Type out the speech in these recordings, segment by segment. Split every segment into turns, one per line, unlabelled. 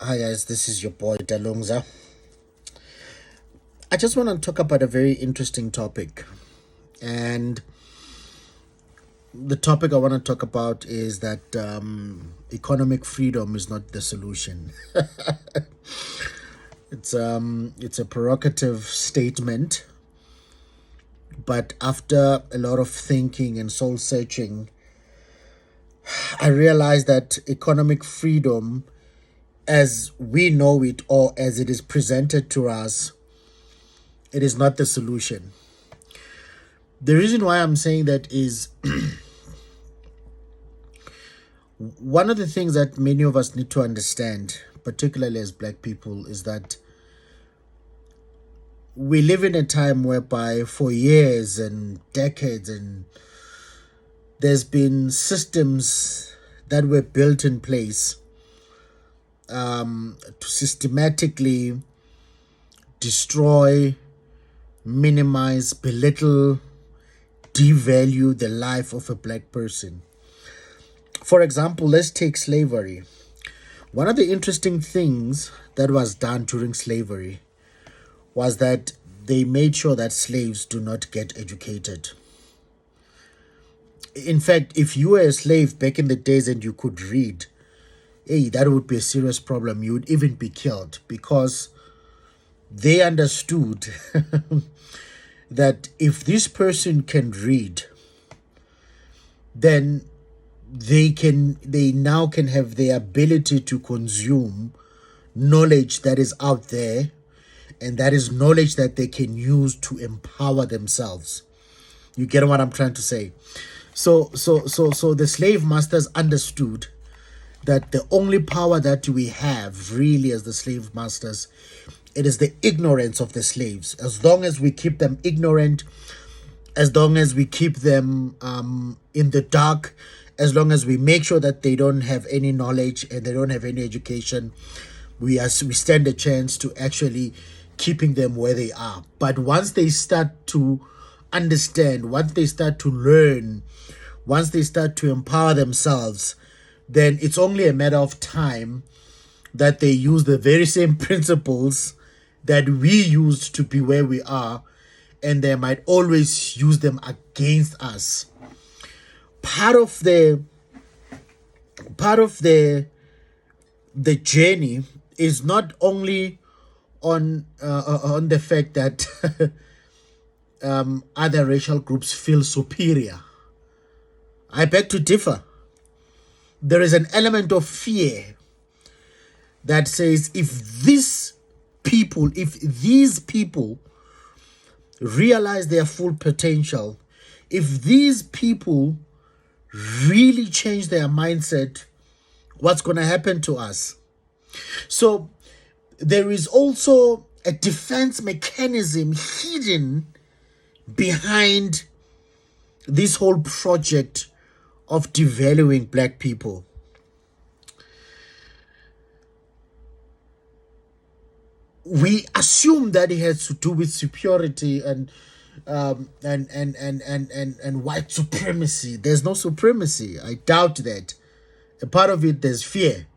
Hi guys, this is your boy Dalungza. I just want to talk about a very interesting topic. And the topic I want to talk about is that economic freedom is not the solution. It's a provocative statement, but after a lot of thinking and soul searching, I realized that economic freedom as we know it or as it is presented to us, it is not the solution. The reason why I'm saying that is one of the things that many of us need to understand, particularly as black people, is that we live in a time whereby for years and decades and there's been systems that were built in place to systematically destroy, minimize, belittle, devalue the life of a black person. For example, let's take slavery. One of the interesting things that was done during slavery was that they made sure that slaves do not get educated. In fact, if you were a slave back in the days and you could read, hey, that would be a serious problem. You would even be killed because they understood that if this person can read, then they now can have the ability to consume knowledge that is out there, and that is knowledge that they can use to empower themselves. You get what I'm trying to say? So the slave masters understood that the only power that we have really as the slave masters, it is the ignorance of the slaves. As long as we keep them ignorant, as long as we keep them in the dark, as long as we make sure that they don't have any knowledge and they don't have any education, we stand a chance to actually keeping them where they are. But once they start to understand, once they start to learn, once they start to empower themselves, then it's only a matter of time that they use the very same principles that we used to be where we are, and they might always use them against us. Part of the journey is not only on the fact that other racial groups feel superior. I beg to differ. There is an element of fear that says if these people realize their full potential, if these people really change their mindset, what's going to happen to us? So there is also a defense mechanism hidden behind this whole project of devaluing black people. We assume that it has to do with superiority and white supremacy. There's no supremacy. I doubt that. A part of it, there's fear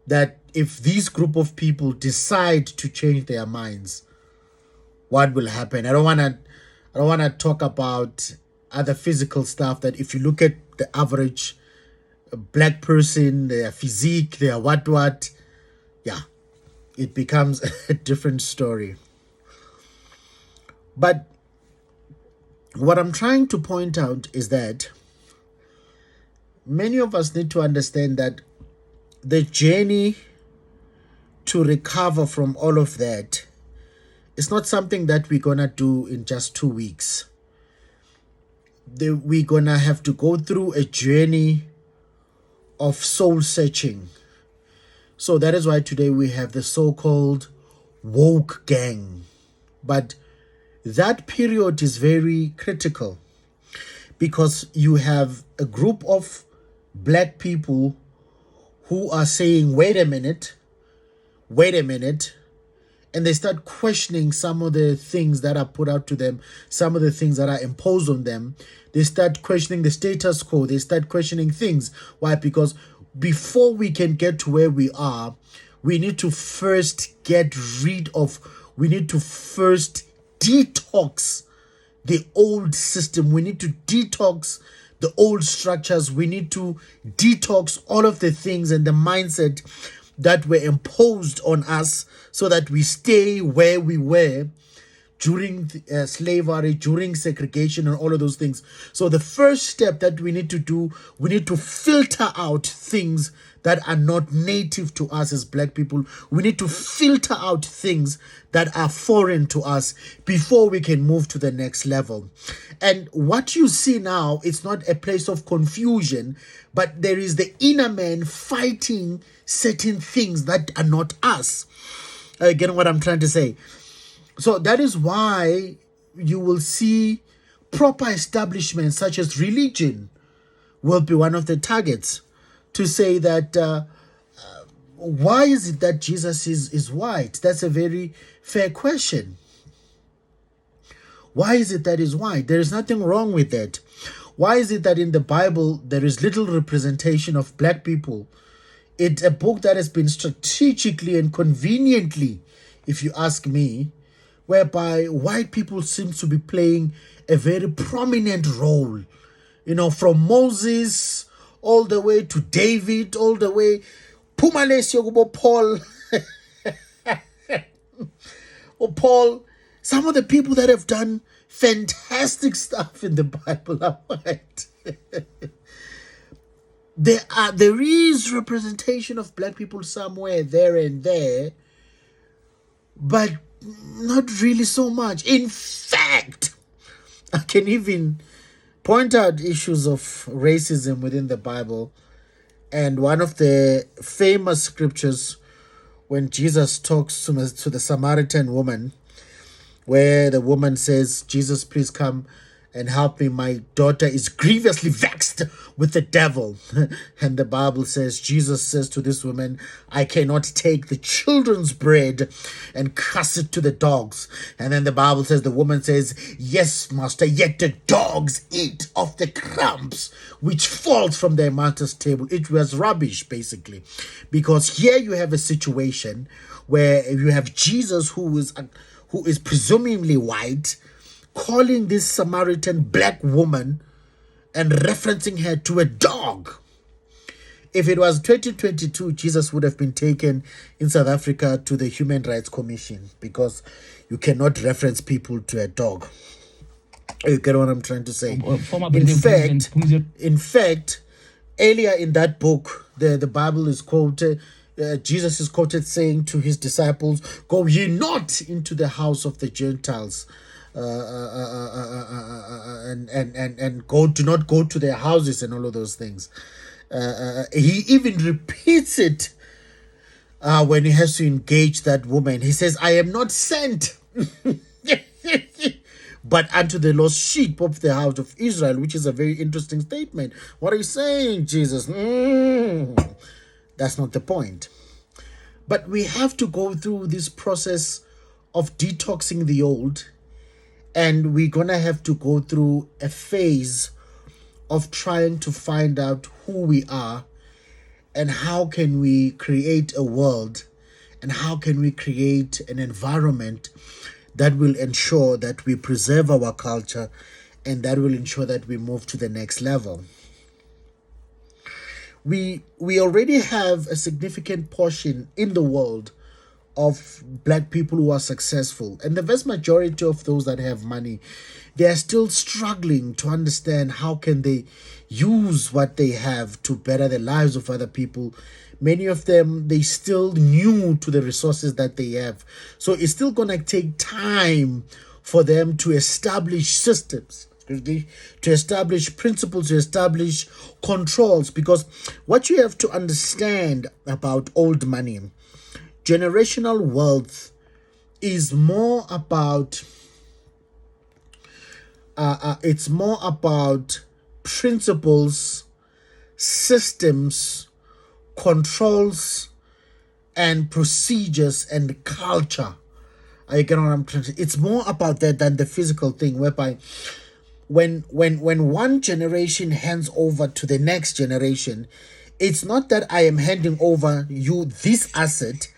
that if this group of people decide to change their minds, what will happen? I don't want to talk about other physical stuff. That if you look at the average black person, their physique, their what, yeah, it becomes a different story. But what I'm trying to point out is that many of us need to understand that the journey to recover from all of that is not something that we're going to do in just 2 weeks. We're going to have to go through a journey of soul searching. So that is why today we have the so-called woke gang. But that period is very critical because you have a group of black people who are saying, wait a minute, and they start questioning some of the things that are put out to them, some of the things that are imposed on them. They start questioning the status quo. They start questioning things. Why? Because before we can get to where we are, we need to first we need to first detox the old system. We need to detox the old structures. We need to detox all of the things and the mindset that were imposed on us so that we stay where we were during slavery, during segregation, and all of those things. So the first step that we need to do, we need to filter out things that are not native to us as Black people. We need to filter out things that are foreign to us before we can move to the next level. And what you see now, it's not a place of confusion, but there is the inner man fighting certain things that are not us. Again, what I'm trying to say. So that is why you will see proper establishments such as religion will be one of the targets to say that why is it that Jesus is white? That's a very fair question. Why is it that he's white? There is nothing wrong with that. Why is it that in the Bible there is little representation of Black people? It's a book that has been strategically and conveniently, if you ask me, whereby white people seem to be playing a very prominent role. You know, from Moses all the way to David, all the way Paul. Paul, some of the people that have done fantastic stuff in the Bible are white. There is representation of Black people somewhere there and there, but not really so much. In fact, I can even point out issues of racism within the Bible. And one of the famous scriptures, when Jesus talks to the Samaritan woman, where the woman says, Jesus, please come and help me. My daughter is grievously vexed with the devil. And the Bible says, Jesus says to this woman, I cannot take the children's bread and cast it to the dogs. And then the Bible says, the woman says, yes, master, yet the dogs eat of the crumbs which falls from their master's table. It was rubbish, basically. Because here you have a situation where you have Jesus, who is presumably white, calling this Samaritan Black woman and referencing her to a dog. If it was 2022, Jesus would have been taken in South Africa to the Human Rights Commission, because you cannot reference people to a dog. You get what I'm trying to say? In fact, earlier in that book, the Bible is quoted, Jesus is quoted saying to his disciples, go ye not into the house of the Gentiles, and do not go to their houses and all of those things. He even repeats it when he has to engage that woman. He says, I am not sent but unto the lost sheep of the house of Israel, which is a very interesting statement. What are you saying, Jesus? That's not the point. But we have to go through this process of detoxing the old, and we're going to have to go through a phase of trying to find out who we are and how can we create a world and how can we create an environment that will ensure that we preserve our culture and that will ensure that we move to the next level. We already have a significant portion in the world of Black people who are successful, and the vast majority of those that have money, they are still struggling to understand how can they use what they have to better the lives of other people. Many of them, they still new to the resources that they have, so it's still gonna take time for them to establish systems, to establish principles, to establish controls. Because what you have to understand about old money, generational wealth, is more about it's more about principles, systems, controls, and procedures and culture. I get what I'm trying to say. It's more about that than the physical thing, whereby when one generation hands over to the next generation, it's not that I am handing over you this asset,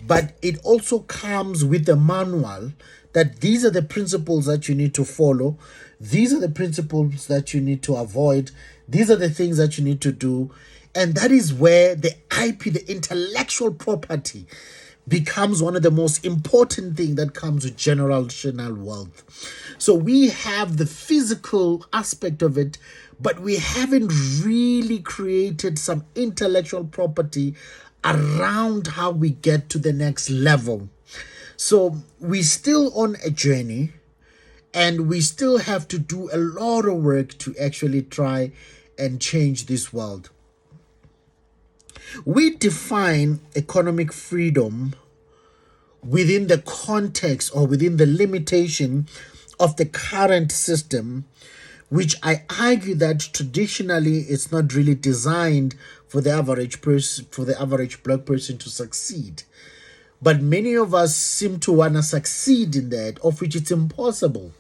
but it also comes with a manual that these are the principles that you need to follow. These are the principles that you need to avoid. These are the things that you need to do. And that is where the IP, the intellectual property, becomes one of the most important things that comes with generational wealth. So we have the physical aspect of it, but we haven't really created some intellectual property around how we get to the next level. So we're still on a journey, and we still have to do a lot of work to actually try and change this world. We define economic freedom within the context or within the limitation of the current system, which I argue that traditionally it's not really designed for the average person, for the average black person to succeed. But many of us seem to want to succeed in that, of which it's impossible.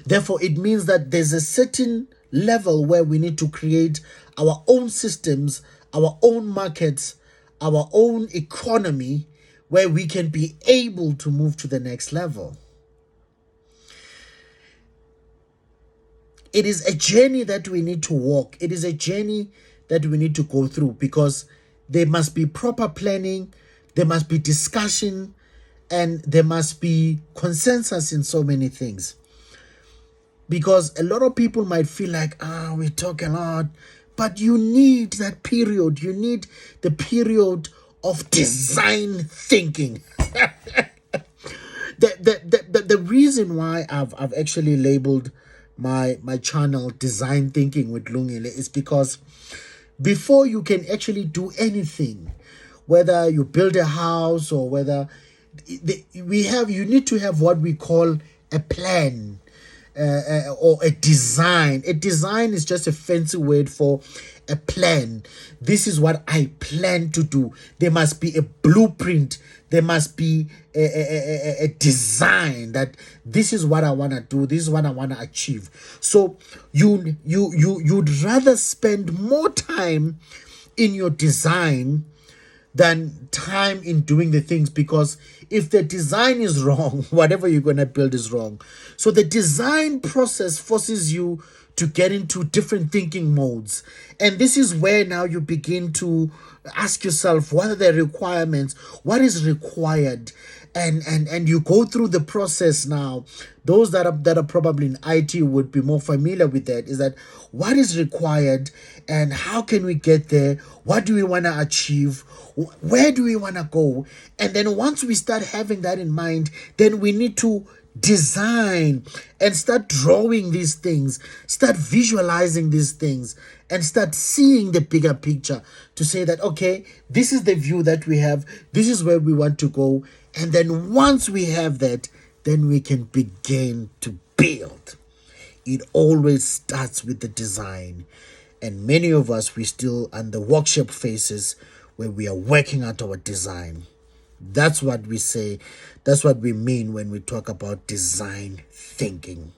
Therefore, it means that there's a certain level where we need to create our own systems, our own markets, our own economy, where we can be able to move to the next level. It is a journey that we need to walk. It is a journey that we need to go through, because there must be proper planning, there must be discussion, and there must be consensus in so many things. Because a lot of people might feel like, we talk a lot, but you need that period. You need the period of design thinking. The reason why I've actually labeled my channel Design Thinking with Lungile is because before you can actually do anything, whether you build a house or whether you need to have what we call a plan. Or a design. A design is just a fancy word for a plan. This is what I plan to do. There must be a blueprint. There must be a design that this is what I want to do. This is what I want to achieve. So you'd rather spend more time in your design than time in doing the things, because if the design is wrong, whatever you're going to build is wrong. So the design process forces you to get into different thinking modes. And this is where now you begin to ask yourself, what are the requirements? What is required? And you go through the process now. Those that are probably in IT would be more familiar with that. Is that what is required and how can we get there? What do we want to achieve? Where do we want to go? And then once we start having that in mind, then we need to design and start drawing these things, start visualizing these things, and start seeing the bigger picture to say that, okay, this is the view that we have, this is where we want to go. And then once we have that, then we can begin to build. It always starts with the design. And many of us, we still on the workshop phases where we are working out our design. That's what we say. That's what we mean when we talk about design thinking.